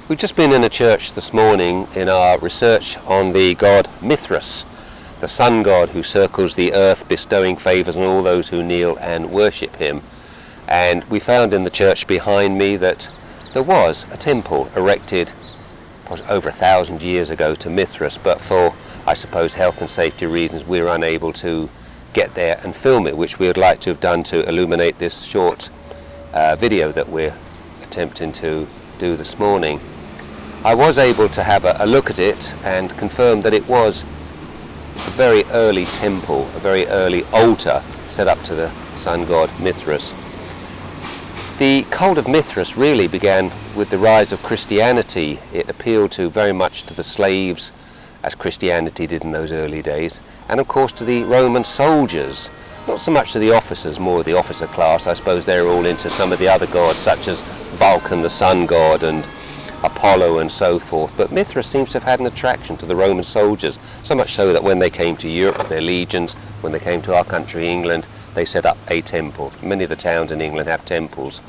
We've just been in a church this morning in our research on the god Mithras, the sun god who circles the earth, bestowing favours on all those who kneel and worship him. And we found in the church behind me that there was a temple erected over 1,000 years ago to Mithras, but for, I suppose, health and safety reasons, we were unable to get there and film it, which we would like to have done to illuminate this short video that we're attempting to do this morning. I was able to have a look at it and confirm that it was a very early temple, a very early altar set up to the sun god Mithras. The cult of Mithras really began with the rise of Christianity. It appealed very much to the slaves, as Christianity did in those early days, and of course to the Roman soldiers. Not so much to the officers, more the officer class. I suppose they're all into some of the other gods, such as Vulcan, the sun god, and Apollo and so forth. But Mithras seems to have had an attraction to the Roman soldiers, so much so that when they came to Europe, their legions, when they came to our country, England, they set up a temple. Many of the towns in England have temples.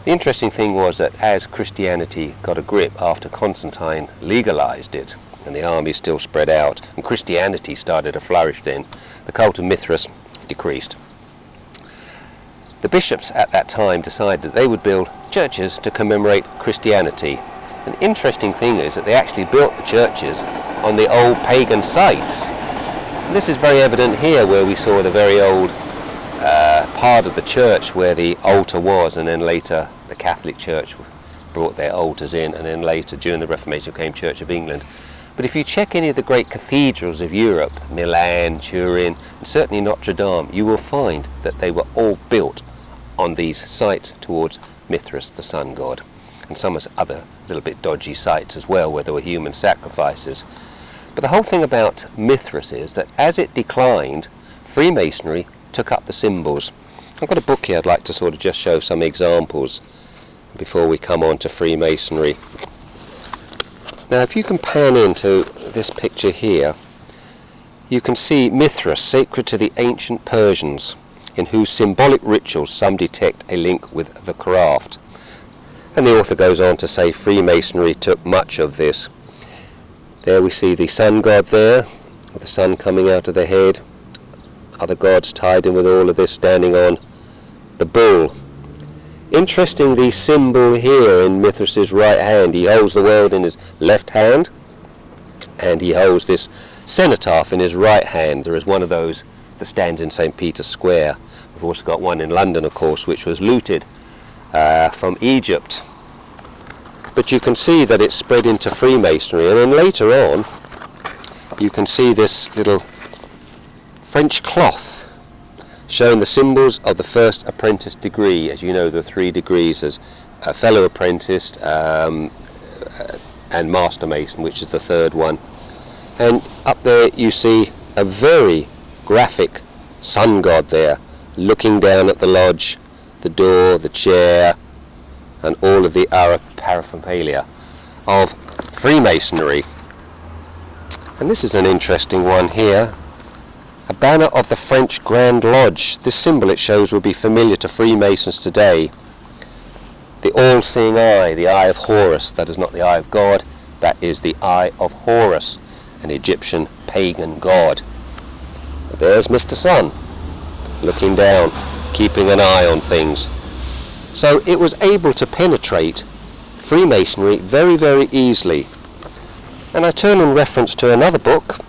The interesting thing was that as Christianity got a grip after Constantine legalized it, and the army still spread out, and Christianity started to flourish then, the cult of Mithras decreased. The bishops at that time decided that they would build churches to commemorate Christianity. An interesting thing is that they actually built the churches on the old pagan sites. And this is very evident here, where we saw the very old part of the church where the altar was, and then later the Catholic Church brought their altars in, and then later during the Reformation came Church of England. But if you check any of the great cathedrals of Europe, Milan, Turin, and certainly Notre Dame, you will find that they were all built on these sites towards Mithras, the sun god, and some other little bit dodgy sites as well where there were human sacrifices. But the whole thing about Mithras is that as it declined, Freemasonry took up the symbols. I've got a book here I'd like to sort of just show some examples before we come on to Freemasonry. Now if you can pan into this picture here, you can see Mithras, sacred to the ancient Persians, in whose symbolic rituals some detect a link with the craft. And the author goes on to say Freemasonry took much of this. There we see the sun god there, with the sun coming out of the head. Other gods tied in with all of this, standing on the bull. Interesting, the symbol here in Mithras' right hand. He holds the world in his left hand, and he holds this cenotaph in his right hand. There is one of those that stands in St. Peter's Square. We've also got one in London, of course, which was looted from Egypt. But you can see that it's spread into Freemasonry, and then later on you can see this little French cloth showing the symbols of the first apprentice degree. As you know, there are 3 degrees: as a fellow apprentice and master mason, which is the 3rd one. And up there you see a very graphic sun god there, looking down at the lodge, the door, the chair, and all of the paraphernalia of Freemasonry. And this is an interesting one here. A banner of the French Grand Lodge. This symbol, it shows, will be familiar to Freemasons today. The all-seeing eye, the eye of Horus. That is not the eye of God, that is the eye of Horus, an Egyptian pagan god. There's Mr. Sun, looking down, keeping an eye on things. So it was able to penetrate Freemasonry very, very easily. And I turn in reference to another book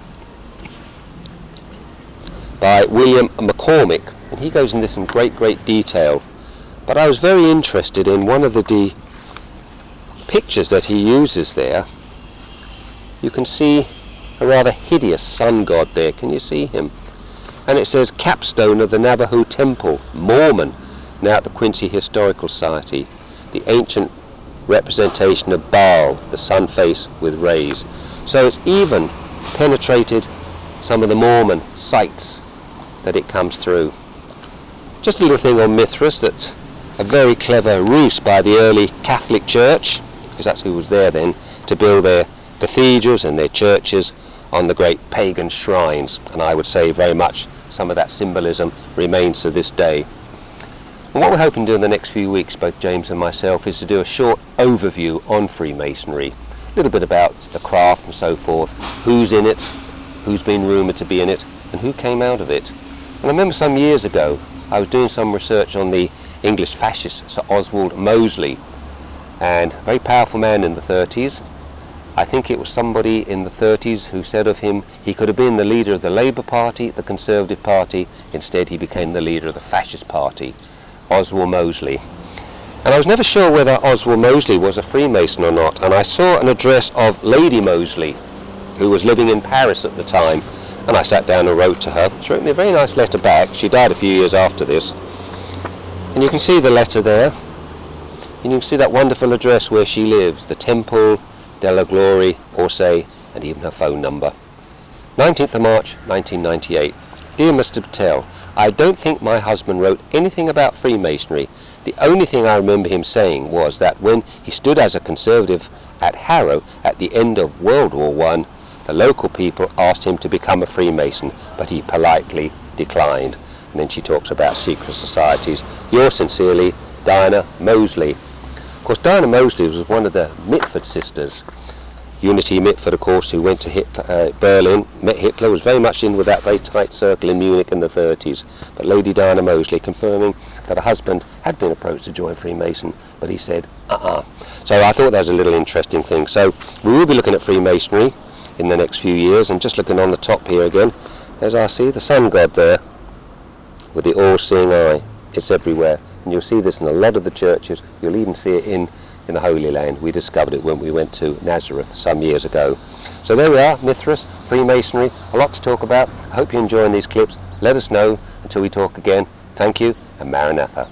by William McCormick, and he goes in this in great, great detail. But I was very interested in one of the pictures that he uses there. You can see a rather hideous sun god there. Can you see him? And it says, capstone of the Navajo Temple, Mormon, now at the Quincy Historical Society, the ancient representation of Baal, the sun face with rays. So it's even penetrated some of the Mormon sites that it comes through. Just a little thing on Mithras, that a very clever ruse by the early Catholic Church, because that's who was there then, to build their cathedrals and their churches on the great pagan shrines. And I would say very much some of that symbolism remains to this day. And what we're hoping to do in the next few weeks, both James and myself, is to do a short overview on Freemasonry. A little bit about the craft and so forth, who's in it, who's been rumoured to be in it, and who came out of it. And I remember some years ago, I was doing some research on the English fascist Sir Oswald Mosley, and a very powerful man in the 30s. I think it was somebody in the 30s who said of him he could have been the leader of the Labour Party, the Conservative Party. Instead he became the leader of the Fascist Party, Oswald Mosley. And I was never sure whether Oswald Mosley was a Freemason or not, and I saw an address of Lady Mosley, who was living in Paris at the time, and I sat down and wrote to her. She wrote me a very nice letter back. She died a few years after this. And you can see the letter there, and you can see that wonderful address where she lives, the Temple de la Glory, Orsay, and even her phone number. 19th of March 1998. Dear Mr. Patel, I don't think my husband wrote anything about Freemasonry. The only thing I remember him saying was that when he stood as a Conservative at Harrow at the end of World War I, the local people asked him to become a Freemason, but he politely declined. And then she talks about secret societies. Yours sincerely, Diana Mosley. Of course, Diana Mosley was one of the Mithras sisters. Unity Mitford, of course, who went to Berlin, met Hitler, was very much in with that very tight circle in Munich in the 30s. But Lady Diana Mosley confirming that her husband had been approached to join Freemason, but he said, So I thought that was a little interesting thing. So we will be looking at Freemasonry in the next few years, and just looking on the top here again, there's our see the sun god there with the all-seeing eye. It's everywhere, and you'll see this in a lot of the churches. You'll even see it in the Holy Land. We discovered it when we went to Nazareth some years ago. So there we are, Mithras, Freemasonry, a lot to talk about. I hope you're enjoying these clips. Let us know until we talk again. Thank you, and Maranatha.